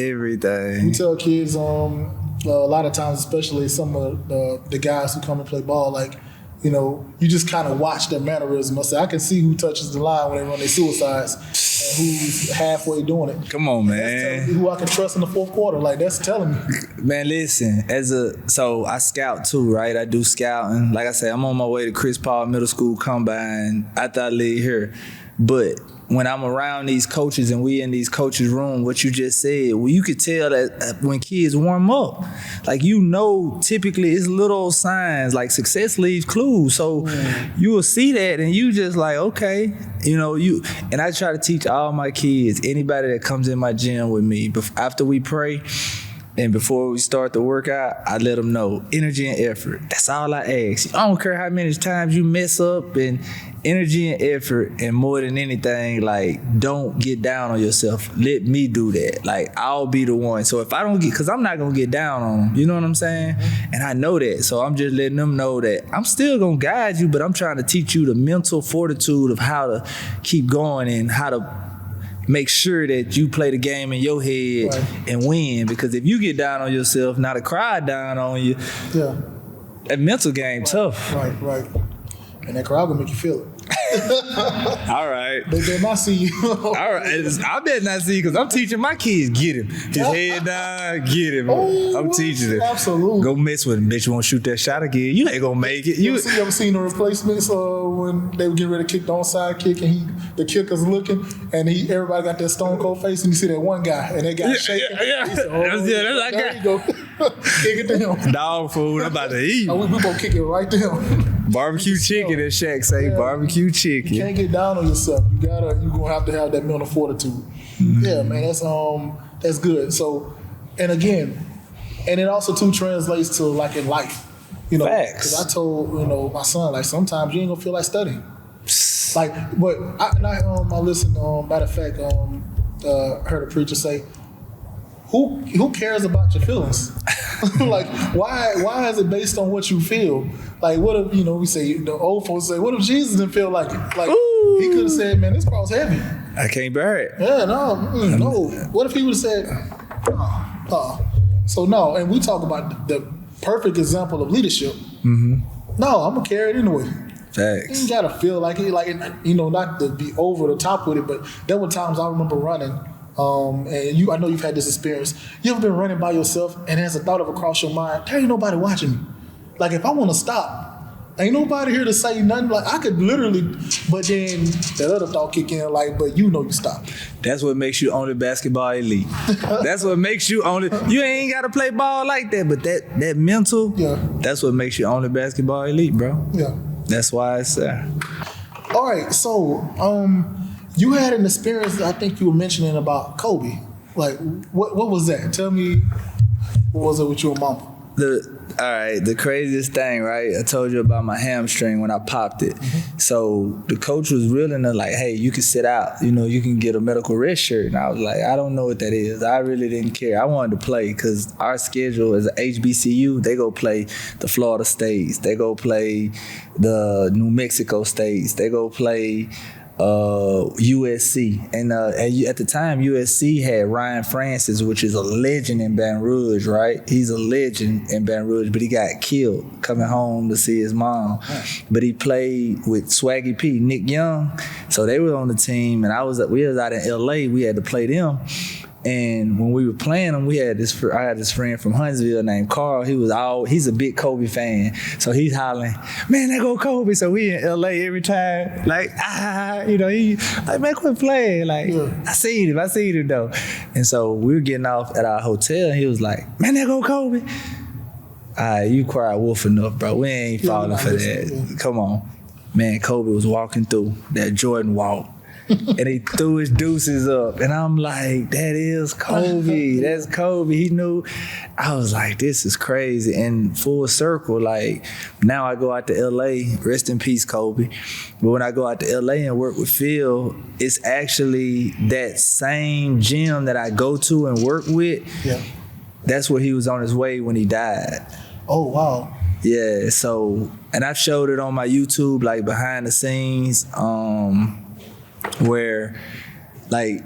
We tell kids a lot of times, especially some of the guys who come and play ball, like, you know, you just kind of watch their mannerism. I say, I can see who touches the line when they run their suicides and who's halfway doing it. Come on, man. That's telling me who I can trust in the fourth quarter. Like, that's telling me. Man, listen, so I scout too, right? I do scouting. Like I said, I'm on my way to Chris Paul Middle School Combine after I leave here. But when I'm around these coaches and we in these coaches' room, what you just said, well, you could tell that when kids warm up, like, you know, typically it's little signs, like success leaves clues. So you will see that and you just like, okay, you know, and I try to teach all my kids, anybody that comes in my gym with me, after we pray, and before we start the workout, I let them know energy and effort. That's all I ask. I don't care how many times you mess up, and energy and effort, and more than anything, like, don't get down on yourself. Let me do that. Like, I'll be the one. So if I don't because I'm not going to get down on them. You know what I'm saying? And I know that. So I'm just letting them know that I'm still going to guide you, but I'm trying to teach you the mental fortitude of how to keep going and how to make sure that you play the game in your head and win. Because if you get down on yourself, now the crowd down on you, that mental game tough. Right. And that crowd will make you feel it. All right. They better not see you. All right. I better not see you because I'm teaching my kids, get him. His head down, get him. I'm teaching them. Absolutely. Go mess with him. Bitch, you won't shoot that shot again. You ain't going to make it. You ever seen the replacements when they were getting ready to kick the onside kick and the kicker's looking and everybody got that stone cold face and you see that one guy and that guy shaking. Yeah. He said, that's that guy. There you go. Kick it to him. Dog food. I'm about to eat. We gonna kick it right to him. Barbecue chicken, as Shaq say. Barbecue chicken. You can't get down on yourself. You're gonna have to have that mental fortitude. Mm-hmm. Yeah, man, that's good. So, and again, and it also too translates to like in life. You know, because I told my son, like, sometimes you ain't gonna feel like studying. Like, but I listened. Matter of fact, heard a preacher say, Who cares about your feelings? Like, why is it based on what you feel? Like, what if, we say, the old folks say, what if Jesus didn't feel like it? Like, he could have said, man, this cross heavy. I can't bear it. Yeah, no. What if he would have said, So no, and we talk about the perfect example of leadership. Mm-hmm. No, I'm going to carry it anyway. Facts. You got to feel like it, not to be over the top with it, but there were times I remember running. And I know you've had this experience. You ever been running by yourself and has a thought ever crossed your mind, there ain't nobody watching me. Like, if I want to stop, ain't nobody here to say nothing. Like, I could literally, but then that other thought kick in, like, but you stopped. That's what makes you only basketball elite. That's what makes you only, you ain't got to play ball like that, but that mental, that's what makes you only basketball elite, bro. Yeah. That's why it's there. All right, so, you had an experience that I think you were mentioning about Kobe. Like, what was that? Tell me, what was it with you and Mama? The craziest thing, right? I told you about my hamstring when I popped it. Mm-hmm. So the coach was willing to, like, hey, you can sit out. You can get a medical rest shirt. And I was like, I don't know what that is. I really didn't care. I wanted to play because our schedule as an HBCU, they go play the Florida States. They go play the New Mexico States. They go play USC, and at the time USC had Ryan Francis, which is a legend in Baton Rouge, right? He's a legend in Baton Rouge, but he got killed coming home to see his mom. But he played with Swaggy P, Nick Young, so they were on the team, and we was out in LA. We had to play them. And when we were playing them, I had this friend from Huntsville named Carl. He's a big Kobe fan. So he's hollering, man, there go Kobe. So we in LA every time, like, he like, man, quit playing. Like, I seen him though. And so we were getting off at our hotel and he was like, man, there go Kobe. You cried wolf enough, bro. We ain't falling for that. Yeah. Come on. Man, Kobe was walking through that Jordan walk. And he threw his deuces up. And I'm like, that is Kobe. That's Kobe. He knew. I was like, this is crazy. And full circle, like, now I go out to LA, rest in peace, Kobe. But when I go out to LA and work with Phil, it's actually that same gym that I go to and work with. Yeah. That's where he was on his way when he died. Oh, wow. Yeah, so, and I've showed it on my YouTube, like, behind the scenes, where, like,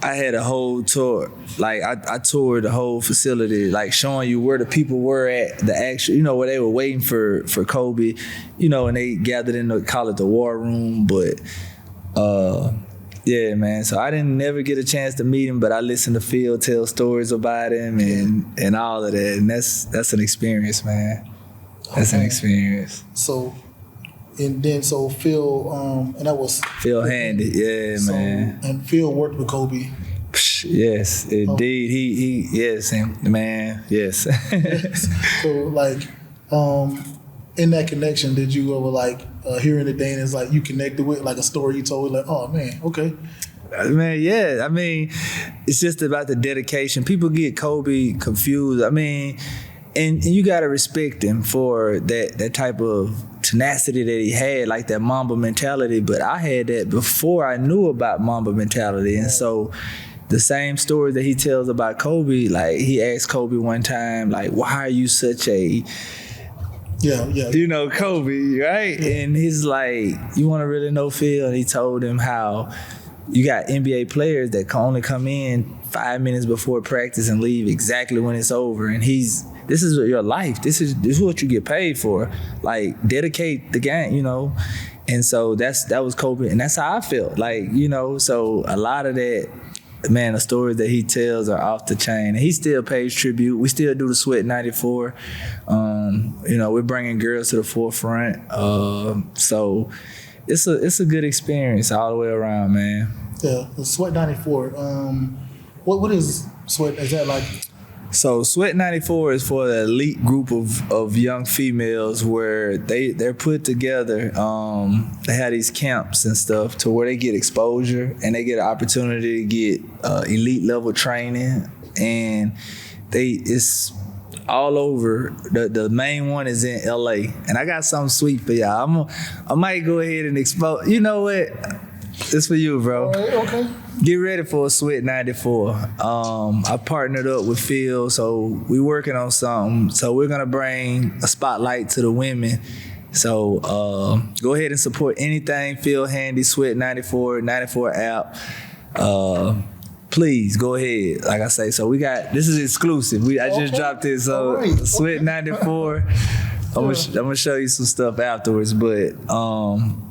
I had a whole tour. Like, I toured the whole facility, like, showing you where the people were at, the actual, where they were waiting for Kobe, and they gathered in call it the war room. But, yeah, man. So I didn't never get a chance to meet him, but I listened to Phil tell stories about him and all of that. And that's an experience, man. That's an experience. So Phil, and that was Phil Handy, yeah, man. And Phil worked with Kobe. Yes, indeed. He yes, man, yes. So, like, in that connection, did you ever, like, hearing the day and it's like you connected with, like, a story you told, like, oh man, okay. Man, yeah. I mean, it's just about the dedication. People get Kobe confused. I mean, and you gotta respect him for that type of tenacity that he had, like that Mamba mentality. But I had that before I knew about Mamba mentality. And so the same story that he tells about Kobe, like, he asked Kobe one time, like, why are you such a Kobe, right? Yeah. And he's like, you want to really know, Phil? And he told him how you got NBA players that can only come in 5 minutes before practice and leave exactly when it's over. And this is your life. This is what you get paid for. Like, dedicate the game, And so that was Kobe, and that's how I felt. Like, so a lot of that, man, the stories that he tells are off the chain. And he still pays tribute. We still do the Sweat 94. We're bringing girls to the forefront. So it's a good experience all the way around, man. Yeah, the Sweat 94. What is Sweat? Is that like? So Sweat 94 is for the elite group of young females where they're put together. They have these camps and stuff to where they get exposure and they get an opportunity to get elite level training, and it's all over. The main one is in LA, and I got something sweet for y'all. I might go ahead and expose. You know what? It's for you, bro. All right, okay. Get ready for a Sweat 94. I partnered up with Phil, so we working on something. So we're gonna bring a spotlight to the women. So go ahead and support anything Phil Handy, Sweat 94, 94 app. Please go ahead. Like I say, so we got, this is exclusive. I just dropped this. So Sweat 94. I'm gonna show you some stuff afterwards, but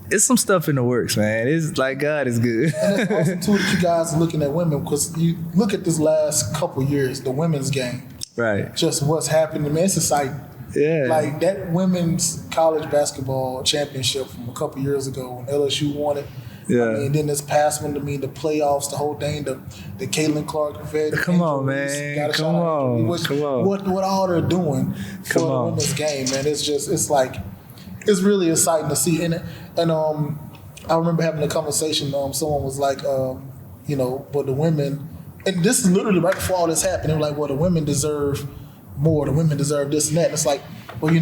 it's some stuff in the works, man. It's like, God is good. And it's awesome too that you guys are looking at women, because you look at this last couple years, the women's game. Right. Just what's happening, man. It's exciting. Yeah. Like that women's college basketball championship from a couple years ago when LSU won it. Yeah. I mean, then this past one, the playoffs, the whole thing, the Caitlin Clark vet. Come on, man. Come on. What all they're doing for the women's game, man. It's really exciting to see. And I remember having a conversation. Someone was like, but the women, and this is literally right before all this happened. They were like, well, the women deserve more. The women deserve this and that. And it's like, well,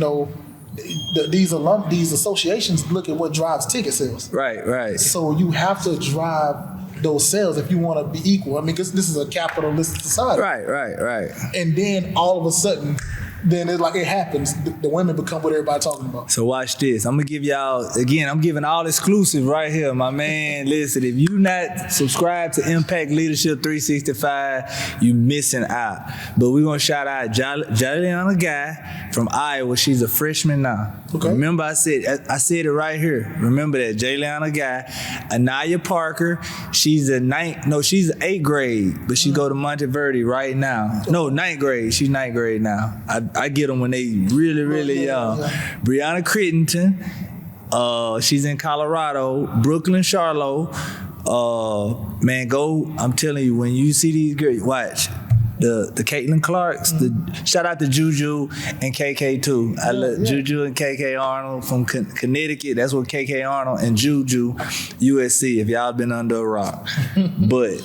these associations look at what drives ticket sales. Right. So you have to drive those sales if you want to be equal. I mean, because this is a capitalistic society. Right. And then all of a sudden, then it's like it happens. The women become what everybody's talking about. So watch this. I'm gonna give y'all again. I'm giving all exclusive right here, my man. Listen, if you not subscribed to Impact Leadership 365, you missing out. But we're gonna shout out Jaliana Guy from Iowa. She's a freshman now. Okay. Remember, I said it right here. Remember that Jaliana Guy. Anaya Parker. She's she's 8th grade, but she go to Monteverde right now. No, 9th grade. She's 9th grade now. I get them when they really, really young. Yeah. Brianna Crittenton, she's in Colorado. Brooklyn Charlo. Man, I'm telling you, when you see these girls, watch. The Caitlin Clarks, shout out to Juju and KK too. I love Juju and KK Arnold from Connecticut. That's what KK Arnold and Juju, USC, if y'all been under a rock. But,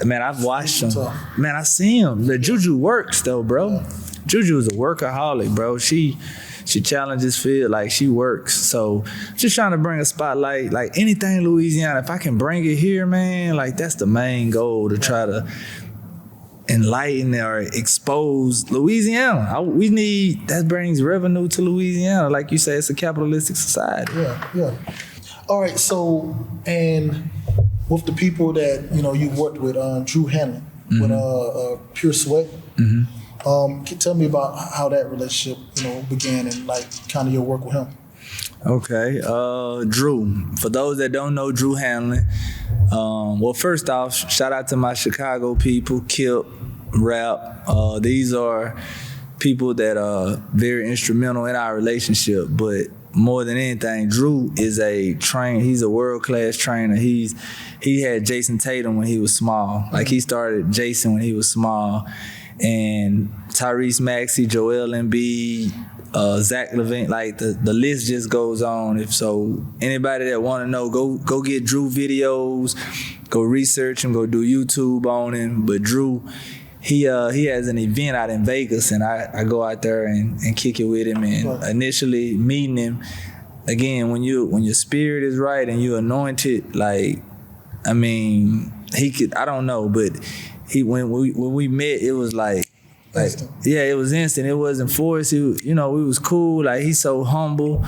man, I've watched them. Man, I see them. The Juju works though, bro. Juju is a workaholic, bro. She challenges field, like she works. So just trying to bring a spotlight, like anything Louisiana, if I can bring it here, man, like that's the main goal, to try to enlighten or expose Louisiana. We need, that brings revenue to Louisiana. Like you say, it's a capitalistic society. Yeah. All right, so, and with the people that, you worked with, Drew Hanlon, with Pure Sweat, can you tell me about how that relationship, began and like kind of your work with him? Okay, Drew. For those that don't know Drew Hanlon, well, first off, shout out to my Chicago people, Kip, Rap. These are people that are very instrumental in our relationship. But more than anything, Drew is a trainer. He's a world-class trainer. He had Jason Tatum when he was small. Like he started Jason when he was small. And Tyrese Maxey, Joel Embiid, Zach LaVine, like the list just goes on. If so, anybody that want to know, go get Drew videos, go research him, go do YouTube on him. But Drew, he has an event out in Vegas, and I go out there and kick it with him. And initially meeting him, again, when your spirit is right and you're anointed, like, I mean, he could, I don't know, but when we met, it was like, yeah, it was instant. It wasn't forced. We was cool. Like, he's so humble.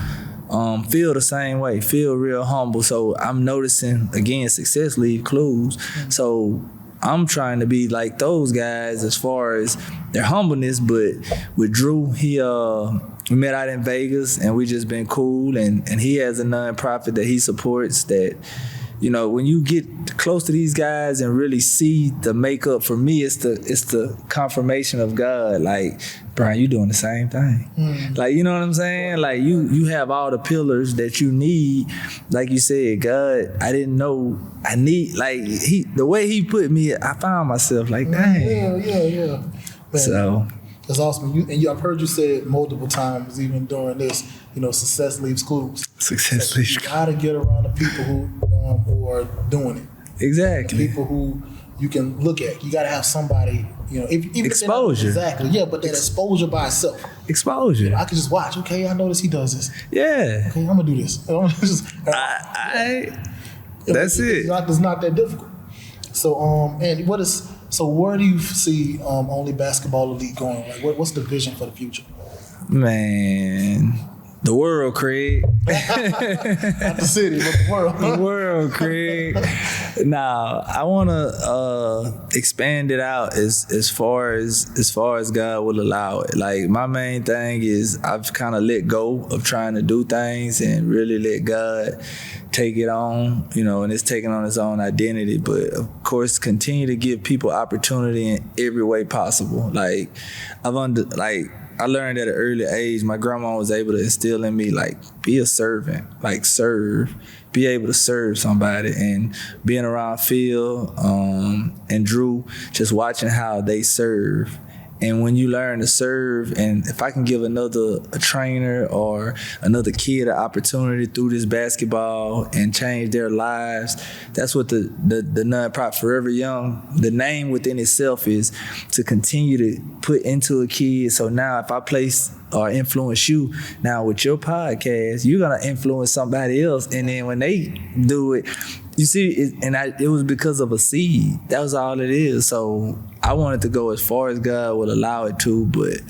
Feel the same way. Feel real humble. So I'm noticing, again, success leaves clues. So I'm trying to be like those guys as far as their humbleness. But with Drew, we met out in Vegas, and we just been cool. And he has a nonprofit that he supports that, when you get close to these guys and really see the makeup, for me, it's the confirmation of God. Like, Brian, you doing the same thing. Like, you know what I'm saying? Like, you have all the pillars that you need. Like you said, God, I didn't know I need, like, the way he put me, I found myself like, dang. Yeah. Man, so that's awesome. I've heard you say it multiple times, even during this, success leaves clues. Success leaves clues. You gotta get around the people who are doing it. Exactly. The people who you can look at. You gotta have somebody, even exposure. Exactly. Yeah, but that exposure by itself. Exposure. I can just watch. Okay, I notice he does this. Yeah. Okay, I'm gonna do this. That's it. It's not that difficult. So, and where do you see Only Basketball Elite going? Like, what's the vision for the future? Man, the world, Craig. Not the city, but the world. The world, Craig. Now, I want to expand it out as far as God will allow it. Like, my main thing is I've kind of let go of trying to do things and really let God take it on, and it's taking on its own identity. But of course, continue to give people opportunity in every way possible. Like, I learned at an early age, my grandma was able to instill in me, like, be a servant, like, serve, be able to serve somebody. And being around Phil and Drew, just watching how they serve. And when you learn to serve, and if I can give a trainer or another kid an opportunity through this basketball and change their lives, that's what the nonprofit Forever Young, the name within itself is to continue to put into a kid. So now if I place or influence you now with your podcast, you're going to influence somebody else. And then when they do it, you see, it was because of a seed. That was all it is. So I wanted to go as far as God would allow it to, but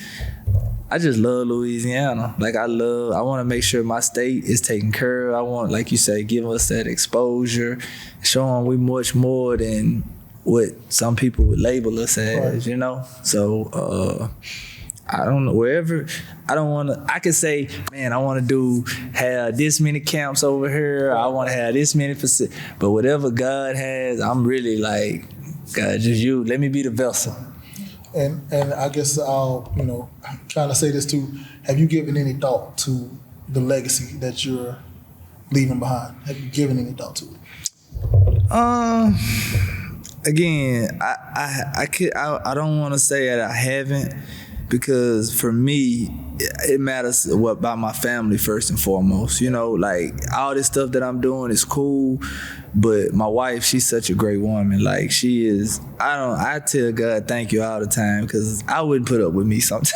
I just love Louisiana. Like I want to make sure my state is taken care of. I want, like you say, give us that exposure, showing we much more than what some people would label us as, you know? So, I don't know, wherever, I could say, man, I want to have this many camps over here. I want to have this many facilities. But whatever God has, I'm really like, God, just you, let me be the vessel. And I guess I'll, trying to say this too, have you given any thought to the legacy that you're leaving behind? Have you given any thought to it? Again, I don't want to say that I haven't, because for me, it matters what about my family first and foremost. Like all this stuff that I'm doing is cool, but my wife, she's such a great woman. Like she is. I tell God thank you all the time, because I wouldn't put up with me sometimes.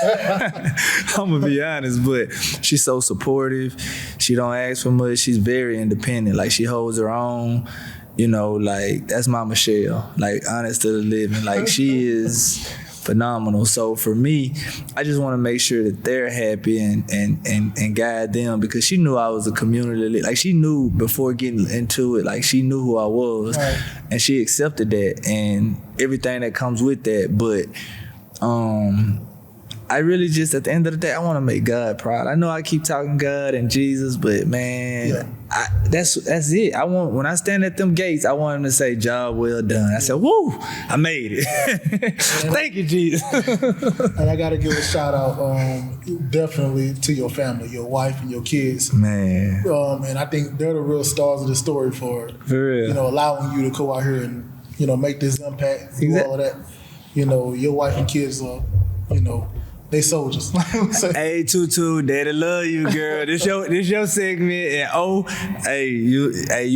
I'm gonna be honest, but she's so supportive. She don't ask for much. She's very independent. Like she holds her own. Like that's my Michelle. Like honest to the living. Like she is phenomenal. So for me, I just want to make sure that they're happy and guide them, because she knew I was a community leader. Like she knew before getting into it, like she knew who I was, right. And she accepted that and everything that comes with that. But I really just, at the end of the day, I want to make God proud. I know I keep talking God and Jesus, but man, that's it. I want, when I stand at them gates, I want them to say, job well done. I said, woo, I made it. Thank you, Jesus. And I got to give a shout out definitely to your family, your wife and your kids. Man. And I think they're the real stars of the story for real. Allowing you to go out here and, make this impact, do all of that. Your wife and kids are, they soldiers. Hey, Tutu, daddy love you, girl. This your segment, and hey, you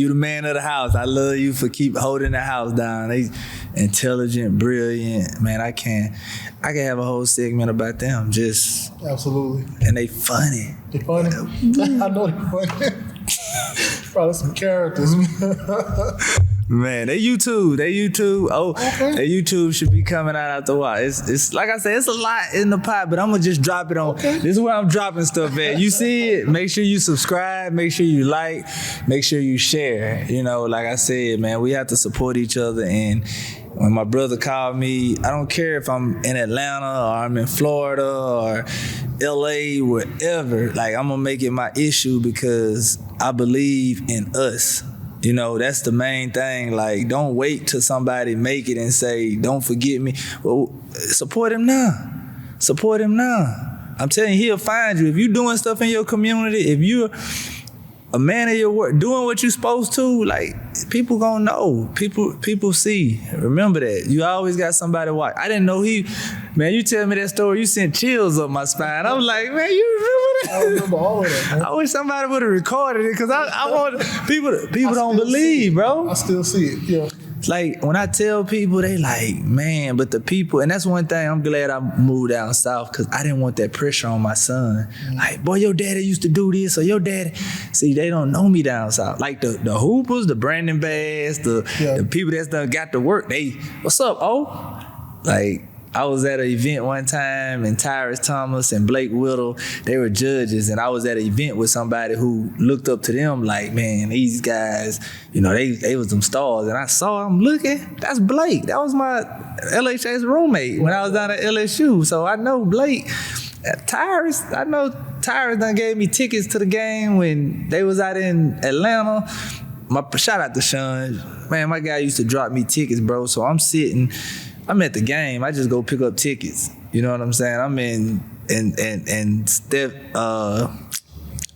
the man of the house. I love you for keep holding the house down. They intelligent, brilliant. Man, I can have a whole segment about them. Just absolutely. And they funny. They funny. I know they funny. Probably some characters. Man, they YouTube. Oh, okay. They YouTube should be coming out after a while. It's like I said, it's a lot in the pot, but I'm gonna just drop it on. Okay. This is where I'm dropping stuff at. You see it, make sure you subscribe, make sure you like, make sure you share. Like I said, man, we have to support each other. And when my brother called me, I don't care if I'm in Atlanta or I'm in Florida or LA, wherever, like I'm gonna make it my issue, because I believe in us. That's the main thing. Like, don't wait till somebody make it and say, don't forget me. Well, support him now. Support him now. I'm telling you, he'll find you. If you're doing stuff in your community, if you're a man of your work, doing what you're supposed to, like, people gonna know. People see. Remember that. You always got somebody watch. I didn't know man, you tell me that story, you sent chills up my spine. I was like, man, you remember that? I remember all of that, man. I wish somebody would have recorded it, because I want people don't believe, bro. I still see it, yeah. Like, when I tell people, they like, man, but the people, and that's one thing I'm glad I moved down south, because I didn't want that pressure on my son. Mm-hmm. Like, boy, your daddy used to do this, or your daddy. See, they don't know me down south. Like the Hoopers, the Brandon Bass, the people that's done got to work, they, what's up, Like, I was at an event one time, and Tyrus Thomas and Blake Whittle, they were judges, and I was at an event with somebody who looked up to them like, man, these guys, they was them stars. And I saw them looking, that's Blake. That was my LHS roommate when I was down at LSU. So I know Blake. Tyrus done gave me tickets to the game when they was out in Atlanta. Shout out to Sean. Man, my guy used to drop me tickets, bro. So I'm at the game. I just go pick up tickets. You know what I'm saying? I'm in Steph,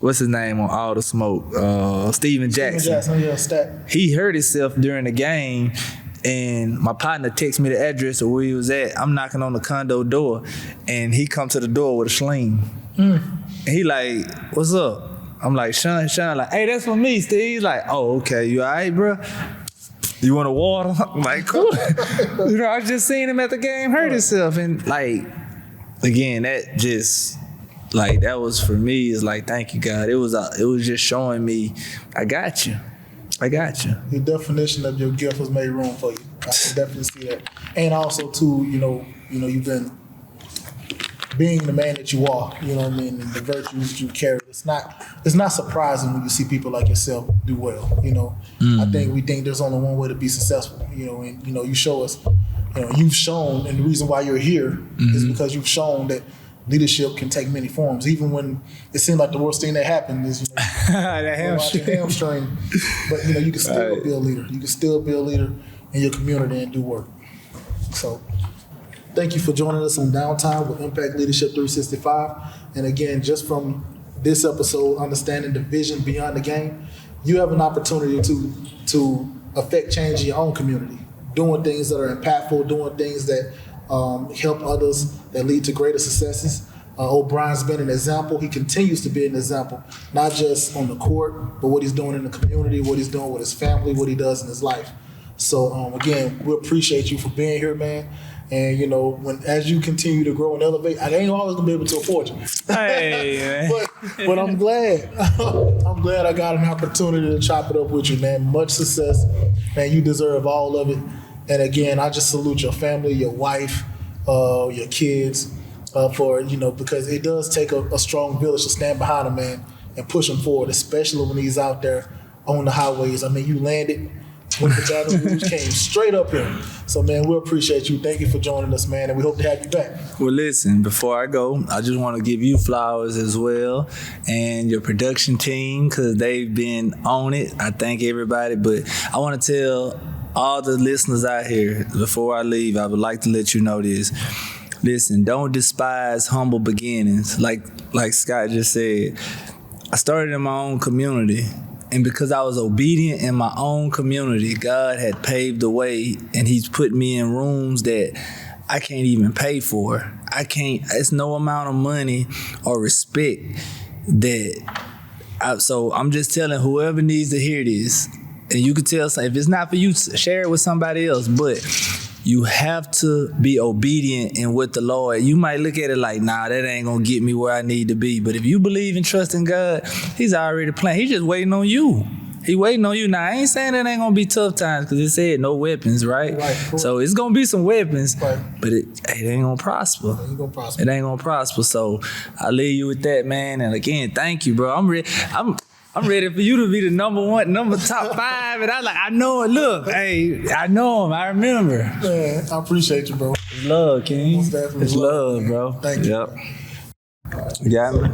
what's his name on All the Smoke? Steven Jackson. Yeah, he hurt himself during the game, and my partner texted me the address of where he was at. I'm knocking on the condo door, and he come to the door with a sling. And he like, what's up? I'm like, Sean, like, hey, that's for me, Steve. He's like, oh, okay, you all right, bro? You want a water? I'm like, cool. I just seen him at the game hurt himself. And like, again, that just, like, that was for me, is like, thank you, God. It was just showing me, I got you. Your definition of your gift has made room for you. I can definitely see that. And also too, you've been being the man that you are, you know what I mean, and the virtues that you carry, it's not surprising when you see people like yourself do well, you know. I think we think there's only one way to be successful, you know, and, you know, you show us, you know, you've shown, and the reason why you're here is because you've shown that leadership can take many forms, even when it seemed like the worst thing that happened is, you know, the hamstring. But, you know, you can still be a leader. You can still be a leader in your community and do work. So thank you for joining us on Downtime with Impact Leadership 365. And again, just from this episode, understanding the vision beyond the game, you have an opportunity to affect change in your own community, doing things that are impactful, doing things that help others, that lead to greater successes. O'Brien's been an example. He continues to be an example, not just on the court, but what he's doing in the community, what he's doing with his family, what he does in his life. So again, we appreciate you for being here, man. And you know, as you continue to grow and elevate, I ain't always gonna be able to afford you. Hey, man. but I'm glad. I'm glad I got an opportunity to chop it up with you, man. Much success, man. You deserve all of it. And again, I just salute your family, your wife, your kids, for, you know, because it does take a strong village to stand behind a man and push him forward, especially when he's out there on the highways. I mean, you landed when the Baton Rouge came straight up here. So, man, we appreciate you. Thank you for joining us, man, and we hope to have you back. Well, listen, before I go, I just want to give you flowers as well, and your production team, because they've been on it. I thank everybody, but I want to tell all the listeners out here, before I leave, I would like to let you know this. Listen, don't despise humble beginnings. Like Scott just said, I started in my own community. And because I was obedient in my own community, God had paved the way, and he's put me in rooms that I can't even pay for. It's no amount of money or respect so I'm just telling whoever needs to hear this, and you can tell, if it's not for you, share it with somebody else, but you have to be obedient in what the Lord, you might look at it like, nah, that ain't gonna get me where I need to be. But if you believe and trust in God, he's already planned. He's just waiting on you. He waiting on you. Now, I ain't saying that ain't gonna be tough times, because it said no weapons, right? Cool. So it's gonna be some weapons, right, but it ain't gonna prosper. It ain't gonna prosper. So I leave you with that, man. And again, thank you, bro. I'm ready for you to be the number top 5. And I know it. Look, hey, I know him. I remember. Man, I appreciate you, bro. It's love, King. It's love, bro. Thank you. Yep. You got me?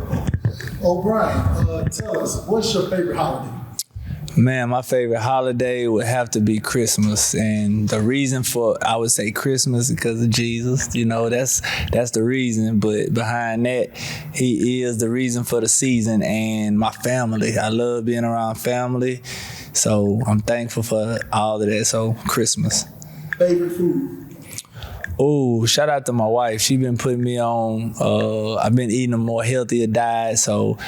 O'Brian, tell us, what's your favorite holiday? Man, my favorite holiday would have to be Christmas, and the reason for, I would say Christmas, because of Jesus. You know, that's the reason. But behind that, he is the reason for the season, and my family. I love being around family, so I'm thankful for all of that. So Christmas. Favorite food? Oh, shout out to my wife. She been putting me on, I've been eating a more healthier diet, so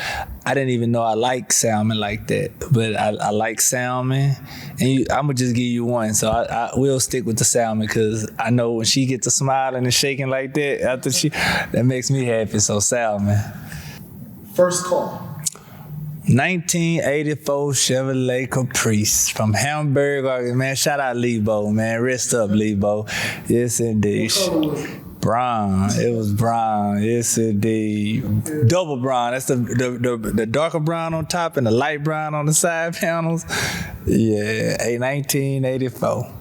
I didn't even know I like salmon like that. But I like salmon, and I'm going to just give you one. So I will stick with the salmon, because I know when she gets to smiling and shaking like that, that makes me happy, so salmon. First car? 1984 Chevrolet Caprice from Hamburg. Man, shout out Lebo, man. Rest up, Lebo. Yes, indeed. What color was it? Brown. It was brown. Yes, indeed. Double brown. That's the darker brown on top and the light brown on the side panels. Yeah, a 1984.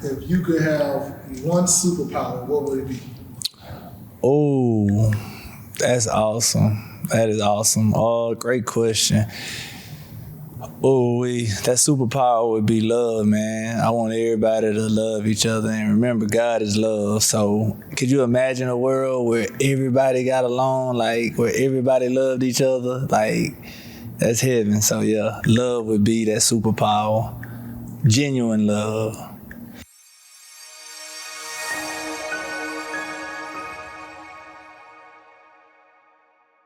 If you could have one superpower, what would it be? Oh, that's awesome. That is awesome. Oh, great question. Oh, that superpower would be love, man. I want everybody to love each other, and remember, God is love. So could you imagine a world where everybody got along, like where everybody loved each other? Like, that's heaven. So yeah, love would be that superpower. Genuine love.